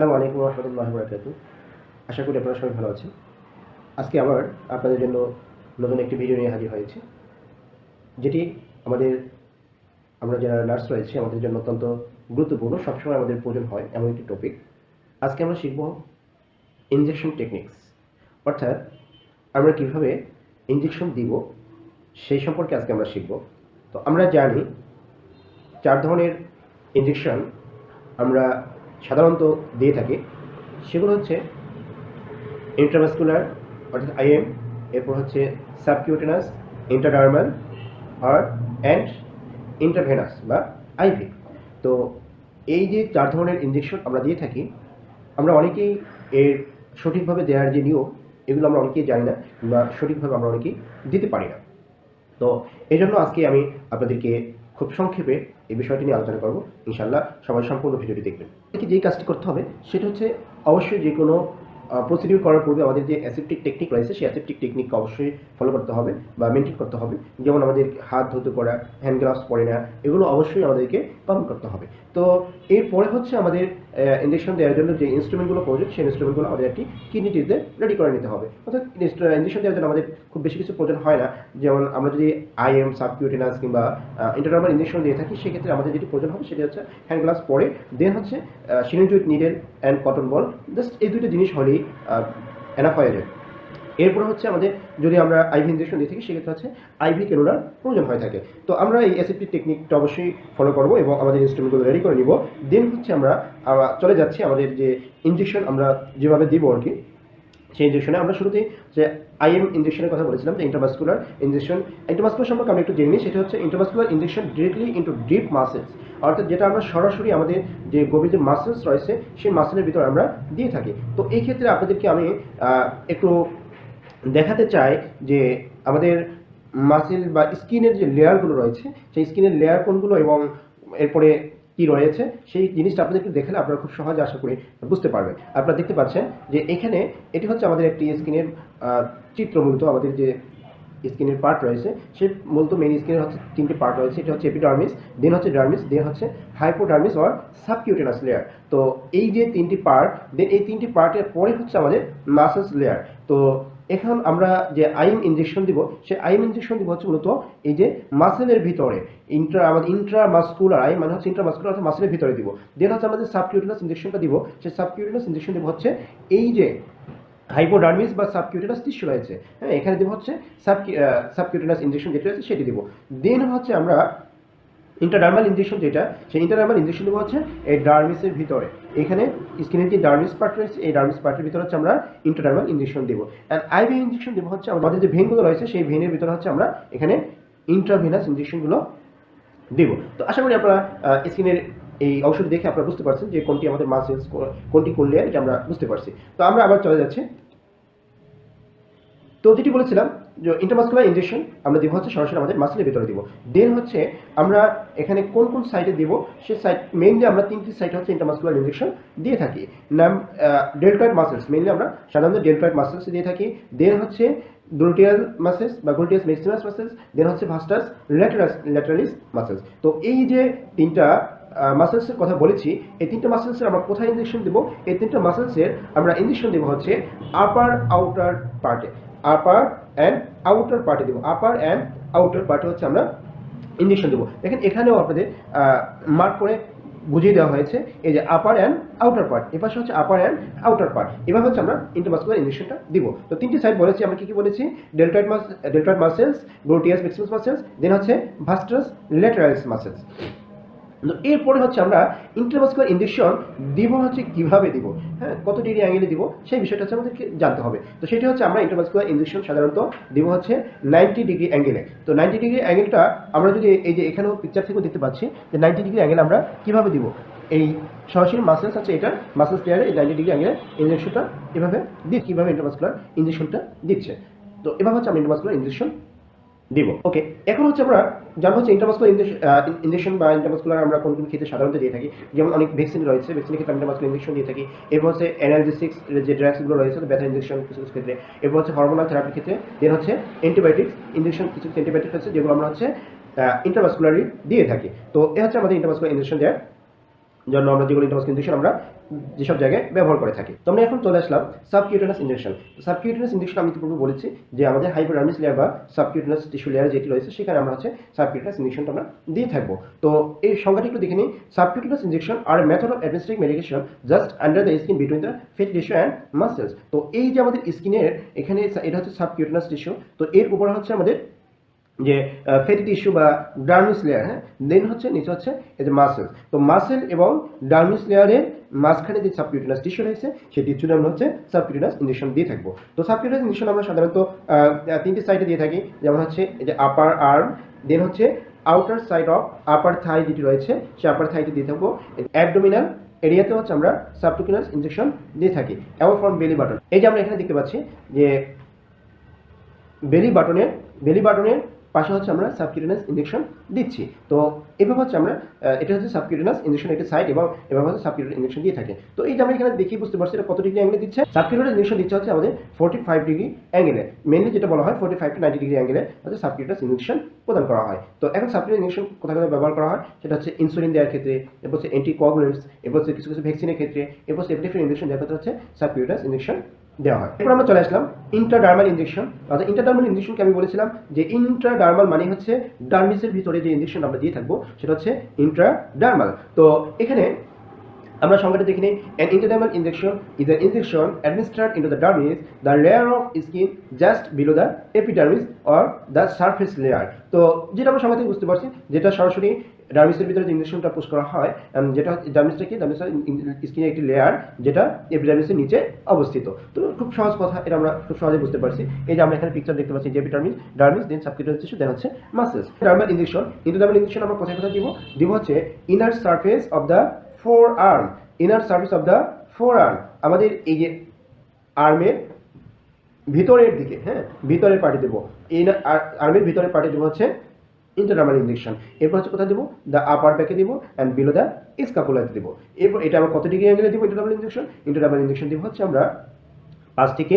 আসসালামু আলাইকুম ওয়া রাহমাতুল্লাহি ওয়া বারাকাতুহু। আশা করি আপনারা সবাই ভালো আছেন। আজকে আবার আপনাদের জন্য নতুন একটি ভিডিও নিয়ে হাজির হয়েছি। যেটি আমাদের আমরা যারা নার্স রয়েছি আমাদের জন্য অত্যন্ত গুরুত্বপূর্ণ, সবসময় আমাদের প্রয়োজন হয় এমন একটি টপিক। আজকে আমরা শিখব ইনজেকশন টেকনিক্স। অর্থাৎ আমরা কিভাবে ইনজেকশন দিব সেই সম্পর্কে আজকে আমরা শিখব। তো আমরা জানি 4 ধরনের ইনজেকশন আমরা সাধারণত দিয়ে থাকি। সেগুলো হচ্ছে ইন্ট্রাভাস্কুলার অর্থাৎ আইএম, এরপর হচ্ছে সাবকিউটেনাস, ইন্টারডার্মাল আর অ্যান্ড ইন্টারভেনাস বা আইভি। তো এই যে 4 ধরনের ইনজেকশন আমরা দিয়ে থাকি, আমরা অনেকেই এর সঠিকভাবে দেওয়ার যে নিয়ম এগুলো আমরা অনেকেই জানি না বা সঠিকভাবে আমরা অনেকেই দিতে পারি না। তো এই জন্য আজকে আমি আপনাদেরকে খুব সংক্ষেপে এই বিষয়টি নিয়ে আলোচনা করব। ইনশাআল্লাহ সবাই সম্পূর্ণ ভিডিওটি দেখবেন। যেই কাজটি করতে হবে সেটা হচ্ছে অবশ্যই যে কোনো প্রসিডিউর করার পূর্বে আমাদের যে অ্যাসেপ্টিক টেকনিক রয়েছে সেই অ্যাসেপ্টিক টেকনিককে অবশ্যই ফলো করতে হবে বা মেনটেন করতে হবে। যেমন আমাদের হাত ধুতে করা, হ্যান্ড গ্লাভস পরে না, এগুলো অবশ্যই আমাদেরকে পালন করতে হবে। তো এরপরে হচ্ছে আমাদের ইনজেকশন দেওয়ার জন্য যে ইনস্ট্রুমেন্টগুলো প্রয়োজন সেই ইনস্ট্রুমেন্টগুলো আমাদের একটি কিডনিটিতে রেডি করে নিতে হবে। অর্থাৎ ইনজেকশন দেওয়ার জন্য আমাদের খুব বেশি কিছু প্রয়োজন হয় না। যেমন আমরা যদি আইএম, সাবকিউটেনাস কিংবা ইন্টারনার্মাল ইনজেকশন দিয়ে থাকি, সেক্ষেত্রে আমাদের যেটি প্রয়োজন হবে সেটা হচ্ছে হ্যান্ড গ্লাভস পরে, দেন হচ্ছে syringe with needle and cotton ball. Just এই দুইটা জিনিস হলেই এনাফ হয়ে যায়। এরপরে হচ্ছে আমাদের যদি আমরা আইভি ইনজেকশন দিয়ে থাকি সেক্ষেত্রে হচ্ছে আইভি ক্যানুলার প্রয়োজন হয়ে থাকে। তো আমরা এই অ্যাসেপ্টিক টেকনিকটা অবশ্যই ফলো করবো এবং আমাদের ইনস্ট্রুমেন্টগুলো রেডি করে নিব। দেন হচ্ছে আমরা চলে যাচ্ছি আমাদের যে ইনজেকশন আমরা যেভাবে দিব আর কি, সেই ইনজেকশনে আমরা শুরুতেই যে আইএম ইনজেকশনের কথা বলেছিলাম যে ইন্টারভাস্কুলার ইনজেকশন। ইন্টারভাস্কুলার সম্পর্কে আমরা একটু জেনে নিই। সেটা হচ্ছে intervascular injection directly into deep muscles, অর্থাৎ যেটা আমরা সরাসরি আমাদের যে গভীর যে মাসেলস রয়েছে সেই মাসেলের ভিতরে আমরা দিয়ে থাকি। তো এই ক্ষেত্রে আপনাদেরকে আমি একটু দেখাতে চাই যে আমাদের মাসেল বা স্কিনের যে লেয়ারগুলো রয়েছে সেই স্কিনের লেয়ার কোনগুলো এবং এরপরে কি রয়েছে সেই জিনিসটা আপনাদেরকে দেখালে আপনারা খুব সহজে আশা করি বুঝতে পারবেন। আপনারা দেখতে পাচ্ছেন যে এখানে এটি হচ্ছে আমাদের একটি স্কিনের চিত্র। মূলত আমাদের যে স্কিনের পার্ট রয়েছে সেই মূলত মেইন স্কিনের হচ্ছে 3টি পার্ট রয়েছে। এটা হচ্ছে এপিডার্মিস, দেন হচ্ছে ডার্মিস, দেন হচ্ছে হাইপোডার্মিস অর সাবকিউটেনাস লেয়ার। তো এই যে 3টি পার্ট, দেন এই 3টি পার্টের পরে হচ্ছে আমাদের মাসেলস লেয়ার। তো এখন আমরা যে আইএম ইনজেকশন দিব সেই আইএম ইনজেকশন দিব হচ্ছে মূলত এই যে মাসেলের ভিতরে, আমাদের ইন্ট্রামাস্কুলার আইএম মানে হচ্ছে ইন্ট্রামাস্কুলার অর্থাৎ মাসেলের ভিতরে দিব। দেন হচ্ছে আমাদের সাবকিউটেনাস ইনজেকশনটা দিব, সেই সাবকিউটেনাস ইনজেকশন দিব হচ্ছে এই যে হাইপোডার্মিস বা সাবকিউটেনাস টিস্যু রয়েছে, হ্যাঁ, এখানে দেবো হচ্ছে সাবকিউটেনাস ইনজেকশন যেটা রয়েছে সেটি দিব। দেন হচ্ছে আমরা ইন্টারডার্মাল ইনজেকশন যেটা, সেই ইন্টারডার্মাল ইনজেকশন দেবো হচ্ছে এই ডার্মিসের ভিতরে। এখানে স্কিনের যে ডার্মিস পার্ট রয়েছে এই ডার্মিস পার্টের ভিতরে হচ্ছে আমরা ইন্টারডার্মাল ইনজেকশন দেবো। অ্যান্ড আইভি ইনজেকশন দেবো হচ্ছে আমাদের যে ভেনগুলো রয়েছে সেই ভেনের ভিতরে হচ্ছে আমরা এখানে ইন্ট্রাভেনাস ইনজেকশনগুলো দেবো। তো আশা করি আপনারা স্কিনের এই অংশটি দেখে আপনারা বুঝতে পারছেন যে কোনটি আমাদের মাসেলস, কোনটি কোন লেয়ার, এটা আমরা বুঝতে পারছি। তো আমরা আবার চলে যাচ্ছি। তো যেটি বলেছিলাম যে ইন্টারমাস্কুলার ইনজেকশন আমরা দেবো হচ্ছে সরাসরি আমাদের মাসেলের ভিতরে দিব। দেন হচ্ছে আমরা এখানে কোন কোন সাইটে দেবো সেই সাইট মেইনলি আমরা 3টি সাইট হচ্ছে ইন্টারমাস্কুলার ইনজেকশন দিয়ে থাকি। নাম ডেল্টয়েড মাসেলস, মেইনলি আমরা সাধারণত ডেল্টয়েড মাসেলস দিয়ে থাকি। দেন হচ্ছে গ্লুটিয়াল মাসেলস বা গ্লুটিয়াস ম্যাক্সিমাস মাসেলস, দেন হচ্ছে ভাস্টাস ল্যাটারালিস মাসেলস। তো এই যে 3টা মাসেলসের কথা বলেছি, এই 3টা মাসেলসের আমরা কোথায় ইনজেকশন দেবো? এই 3টা মাসেলসের আমরা ইনজেকশন দেবো হচ্ছে আপার আউটার পার্টে, আপার অ্যান্ড আউটার পার্টে দেবো। আপার অ্যান্ড আউটার পার্টে হচ্ছে আমরা ইনজেকশন দেবো। দেখেন এখানেও আপনাদের মার্ক করে বুঝিয়ে দেওয়া হয়েছে এই যে আপার অ্যান্ড আউটার পার্ট, এপাশে হচ্ছে আপার অ্যান্ড আউটার পার্ট। এবার হচ্ছে আমরা ইন্টারমাস্কুলার ইনজেকশনটা দিব। তো 3টি সাইড বলেছি আমরা, কি বলেছি? Deltoid muscles, gluteus maximus muscles, then হচ্ছে ভাস্টাস ল্যাটারালিস মাসেলস। এরপরে হচ্ছে আমরা ইন্টারমাস্কুলার ইনজেকশন দিব হচ্ছে কিভাবে দিব, হ্যাঁ, কত ডিগ্রি অ্যাঙ্গেলে দিব সেই বিষয়টা হচ্ছে আমাদেরকে জানতে হবে। তো সেটা হচ্ছে আমরা ইন্টারমাস্কুলার ইনজেকশন সাধারণত দিব হচ্ছে 90 ডিগ্রি অ্যাঙ্গেলে। তো 90 ডিগ্রি অ্যাঙ্গেলটা আমরা যদি এই যে এখানেও পিকচার থেকেও দেখতে পাচ্ছি যে 90 ডিগ্রি অ্যাঙ্গেল আমরা কীভাবে দিব। এই সরাসরি মাসেলস আছে, এটা মাসেলস লেয়ারে এই 90 ডিগ্রি অ্যাঙ্গেলে ইনজেকশনটা এভাবে দিয়ে কীভাবে ইন্টারমাস্কুলার ইনজেকশনটা দিচ্ছে। তো এভাবে হচ্ছে আমরা ইন্টারমাস্কুলার ইনজেকশন দিব। ওকে, এখন হচ্ছে আমরা জানবো হচ্ছে ইন্টারমাস্কুলার ইনজেকশন বা ইন্টারমাস্কুলার আমরা কোন কোন ক্ষেত্রে সাধারণত দিয়ে থাকি। যেমন অনেক ভ্যাকসিন রয়েছে, ভ্যাকসিনের ক্ষেত্রে ইন্টারমাস্কুলার ইনজেকশন দিয়ে থাকি। এরপর হচ্ছে অ্যানালজেসিক্স যে ড্রাগসগুলো রয়েছে, ব্যথা ইনজেকশন কিছু কিছু ক্ষেত্রে। এরপর হচ্ছে হরমোনাল থেরাপির ক্ষেত্রে। দেন হচ্ছে অ্যান্টিবায়োটিক্স ইনজেকশন, কিছু অ্যান্টিবায়োটিক্স আছে যেগুলো আমরা হচ্ছে ইন্টারমাস্কুলারই দিয়ে থাকি। তো এ হচ্ছে আমাদের ইন্টারমাস্কুলার ইনজেকশন দেওয়ার জন্য আমরা যেগুলো ইন্ট্রাভাস্কুলার ইনজেকশন আমরা যেসব জায়গায় ব্যবহার করে থাকি। তো আমরা এখন চলে আসলাম সাবকিউটেনাস ইনজেকশন। সাবকিউটেনাস ইনজেকশন আমি পূর্বে বলেছি যে আমাদের হাইপোডার্মিস লেয়ার বা সাবকিউটেনাস টিস্যু লেয়ার যেটি রয়েছে সেখানে আমরা সাবকিউটেনাস ইনজেকশনটা আমরা দিয়ে থাকবো। তো এই সংজ্ঞাটি একটু দেখে নিই। Subcutaneous injection are method of administering medication just under the skin between the fatty tissue and muscles. তো এই যে আমাদের স্কিনের এখানে এটা হচ্ছে সাবকিউটেনাস টিস্যু, তো এর উপরে হচ্ছে আমাদের যে ফ্যাটি টিস্যু বা ডার্মিস লেয়ার, হ্যাঁ, দেন হচ্ছে নিচে হচ্ছে এই যে মাসেল। তো মাসেল এবং ডার্মিস লেয়ারের মাঝখানে যে সাবকিউটেনাস টিস্যু রয়েছে সেই টিস্যুটা আমরা সাবকিউটেনাস ইনজেকশন দিয়ে থাকবো। তো সাবকিউটেনাস ইনজেকশন আমরা সাধারণত তিনটি সাইডে দিয়ে থাকি, যেমন হচ্ছে এই যে আপার আর্ম, দেন হচ্ছে আউটার সাইড অফ আপার থাই যেটি রয়েছে সেই আপার থাইতে দিয়ে থাকবো। অ্যাবডোমিনাল এরিয়াতে হচ্ছে আমরা সাবকিউটেনাস ইনজেকশন দিয়ে থাকি অ্যাওয়ে ফ্রম বেলি বাটন। এই যে আমরা এখানে দেখতে পাচ্ছি যে বেলি বাটনের পাশে হচ্ছে আমরা সাবকিউটেনাস ইনজেকশন দিচ্ছি। তো এভাবে হচ্ছে আমরা এটা হচ্ছে সাবকিউটেনাস ইনজেকশন একটা সাইড এবং এভাবে হচ্ছে সাবকিউটেনাস ইনজেকশন দিয়ে থাকে। তো এই যে আমরা এখানে দেখি বুঝতে পারছি এটা কত ডিগ্রি অ্যাঙ্গেলে দিচ্ছে। সাবকিউটেনাস ইনজেকশন দিচ্ছে হচ্ছে আমাদের 45 ডিগ্রি অ্যাঙ্গেলে, মেইনলি যেটা বলা হয় 45 টু 90 ডিগ্রি অ্যাঙ্গেলে হচ্ছে সাবকিউটেনাস ইনজেকশন প্রদান করা হয়। তো এখন সাবকিউটেনাস ইনজেকশন কোথায় কোথায় ব্যবহার করা হয় সেটা হচ্ছে ইনসুলিন দেওয়ার ক্ষেত্রে, এরপর হচ্ছে অ্যান্টিকোয়াগুলেন্টস, এরপর হচ্ছে কিছু কিছু ভ্যাকসিনের ক্ষেত্রে, এরপর হচ্ছে এপিডেমিক ইনজেকশন দেওয়ার ক্ষেত্রে হচ্ছে সাবকিউটেনাস ইনজেকশন দেওয়া হয়। এরপর আমরা চলে আসলাম ইন্ট্রাডার্মাল ইনজেকশন। অর্থাৎ ইন্ট্রাডার্মাল ইনজেকশনকে আমি বলেছিলাম যে ইন্ট্রাডার্মাল মানে হচ্ছে ডার্মিসের ভিতরে যে ইনজেকশন আমরা দিয়ে থাকবো সেটা হচ্ছে ইন্ট্রাডার্মাল। তো এখানে আমরা সংজ্ঞাটা দেখে নিই। An intradermal injection is an injection administered into the dermis, the layer of skin just below the epidermis or the surface layer। তো যেটা আমরা সংজ্ঞা থেকে বুঝতে পারছি, যেটা সরাসরি ডার্মিসের ভিতরে যে ইনজেকশনটা পুশ করা হয়, যেটা ডার্মিসটা কি, ডার্মিসের স্কিনের একটি লেয়ার যেটা এপিডার্মিসের নিচে অবস্থিত। তো খুব সহজ কথা, এটা আমরা খুব সহজে বুঝতে পারছি। এই যে আমরা এখানে পিকচার দেখতে পাচ্ছি যে epidermis, dermis, then subcutaneous tissue, then হচ্ছে muscles. Dermal injection, intradermal injection আমরা কোথায় কোথায় দিব হচ্ছে inner surface of the forearm, inner surface of the forearm, আমাদের এই যে আর্মের ভিতরের দিকে, হ্যাঁ, ভিতরের পার্টি দেবো। আর্মের ভিতরের পার্টি দেবো হচ্ছে ইন্টারডার্মাল ইনজেকশন। এরপর হচ্ছে কোথায় দেবো, দ্য আপার ব্যাকে দেবো অ্যান্ড বিলো দ্য স্ক্যাপুলাতে দেবো। এরপর এটা আমরা কত ডিগ্রি অ্যাঙ্গেলে দেবো ইন্টারডার্মাল ইনজেকশন দেবো হচ্ছে আমরা 5 থেকে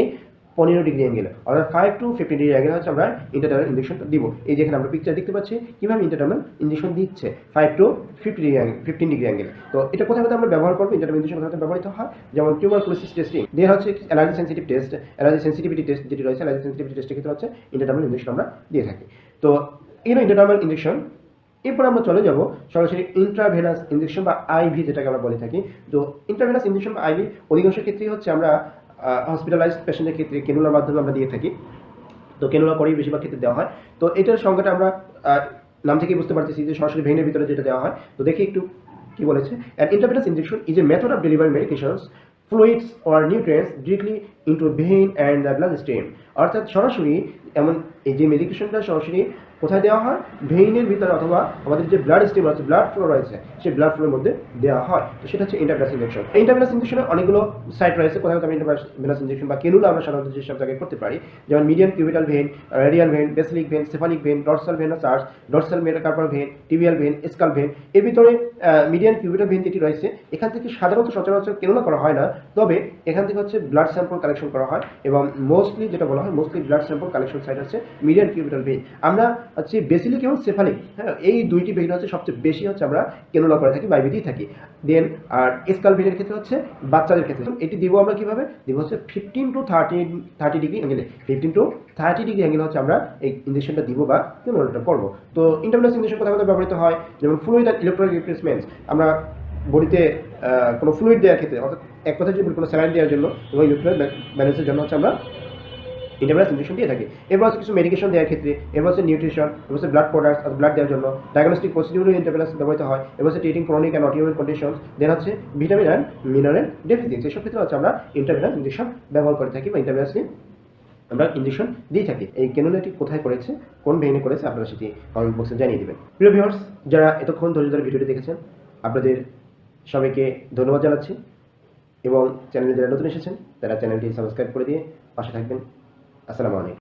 15 ডিগ্রি অ্যাঙ্গেলে, অর্থাৎ 5 to 15 ডিগ্রি অ্যাঙ্গেলে হচ্ছে আমরা ইন্টারডার্মাল ইনজেকশনটা দিব। এই যেখানে আমরা পিকচার দেখতে পাচ্ছি কিভাবে ইন্টারডার্মাল ইনজেকশন দিচ্ছে 5 to 15 ডিগ্রি অ্যাঙ্গেলে। তো এটা কোথায় কোথায় আমরা ব্যবহার করবো, ইন্টারডার্মাল ইনজেকশন কোথায় ব্যবহৃত হয়, যেমন টিউবারকুলোসিস টেস্টিং, দেন হচ্ছে allergy sensitive test, allergy sensitivity test যেটি রয়েছে, অ্যালার্জি সেন্সিটিভিটি টেস্টের ক্ষেত্রে হচ্ছে ইন্টারডার্মাল ইনজেকশন আমরা দিয়ে থাকি। তো এই ইন্টারডার্মাল ইনজেকশন। এরপর আমরা চলে যাব সরাসরি ইন্ট্রাভেনাস ইনজেকশন বা আইভি যেটাকে আমরা বলে থাকি। তো ইন্ট্রাভেনাস ইনজেকশন বা আইভি অধিকাংশ ক্ষেত্রেই হচ্ছে আমরা হসপিটালাইজড পেশেন্টের ক্ষেত্রে ক্যানুলার মাধ্যমে আমরা দিয়ে থাকি। তো ক্যানুলা করেই বেশিরভাগ ক্ষেত্রে দেওয়া হয়। তো এটার সংখ্যাটা আমরা নাম থেকেই বুঝতে পারতেছি যে সরাসরি ভেইনের ভিতরে যেটা দেওয়া হয়। তো দেখি একটু কি বলেছে। An intravenous injection is a method of delivery medications fluids or nutrients directly into vein and the blood stream. অর্থাৎ সরাসরি এমন এই যে মেডিকেশনটা সরাসরি কোথায় দেওয়া হয়, ভেইনের ভিতরে অথবা আমাদের যে ব্লাড স্ট্রিম আছে, ব্লাড ফ্লো রয়েছে, সেই ব্লাড ফ্লোর মধ্যে দেওয়া হয়। তো সেটা হচ্ছে ইন্ট্রাভেনাস ইনজেকশন। ইন্ট্রাভেনাস ইনজেকশনের অনেকগুলো সাইট রয়েছে, কোথাও আমি ইন্ট্রাভেনাস ইনজেকশন বা কেনুলা আমরা সাধারণত যেসব জায়গায় করতে পারি, যেমন median cubital vein, radial vein, basilic vein, cephalic vein, dorsal vein arch, dorsal metacarpal vein, tibial vein, scalp vein. এর ভিতরে মিডিয়ান কিউবিটাল ভেইন যেটি রয়েছে এখান থেকে সাধারণত সচরাচর কেনুলা করা হয় না, তবে এখান থেকে হচ্ছে ব্লাড স্যাম্পল কালেকশন করা হয় এবং মোস্টলি যেটা বলা হয় mostly blood sample collection site হচ্ছে মিডিয়ান কিউবিটাল ভেইন। আমরা হচ্ছে বেসিলিক এবং সেফালিক, হ্যাঁ, এই দুইটি ভেইন হচ্ছে সবচেয়ে বেশি হচ্ছে আমরা কেনুলা করে থাকি, বাইবে দিয়ে থাকি। দেন আর স্কাল ভেইনের ক্ষেত্রে হচ্ছে বাচ্চাদের ক্ষেত্রে এটি দিব আমরা কিভাবে দিব হচ্ছে 15 to 30 ডিগ্রি অ্যাঙ্গেলে, 15 to 30 ডিগ্রি অ্যাঙ্গেলে হচ্ছে আমরা এই ইনজেকশনটা দিব বা কেনুলাটা করবো। তো ইন্টারভেনাস ইনজেকশন কোথায় কোথায় ব্যবহৃত হয়, যেমন ফ্লুইড অ্যান্ড ইলেকট্রোলাইট রিপ্লেসমেন্টস, আমরা বডিতে কোনো ফ্লুইড দেওয়ার ক্ষেত্রে, অর্থাৎ এক কথায় যদি কোনো স্যালাইন দেওয়ার জন্য এবং ইলেকট্রোলাইট ব্যালেন্সের জন্য হচ্ছে আমরা ইন্টারভেনাস ইনজেকশন দিয়ে থাকি। এরপর হচ্ছে কিছু মেডিকেশন দেওয়ার ক্ষেত্রে, এরপর হচ্ছে নিউট্রিশন, এরপর হচ্ছে ব্লাড প্রোডাক্টস আর ব্লাড দেওয়ার জন্য ডায়াগনস্টিক প্রসিডিউরে ইন্টারভেনাস ব্যবহৃত হয়। এরপর হচ্ছে ট্রিটিং ক্রনিক অ্যান্ড অটিওমিউন কন্ডিশনস, দেন হচ্ছে ভিটামিন অ্যান্ড মিনারেল ডেফিসিয়েন্সি। এসব ক্ষেত্রে হচ্ছে আমরা ইন্টারভেনাস ইনজেকশন ব্যবহার করে থাকি বা ইন্টারভেনাসলি আমরা ইনজেকশন দিয়ে থাকি। এই ক্যানুলাটি কোথায় করেছে, কোন ভেইনে করেছে, আপনারা সেটি কমেন্ট বক্সে জানিয়ে দেবেন। প্রিয় ভিউয়ার্স, যারা এতক্ষণ ধৈর্য ধরে ভিডিওটি দেখেছেন আপনাদের সবাইকে ধন্যবাদ জানাচ্ছি এবং চ্যানেলে যারা নতুন এসেছেন তারা চ্যানেলটি সাবস্ক্রাইব করে দিয়ে পাশে থাকবেন। আসসালামু আলাইকুম।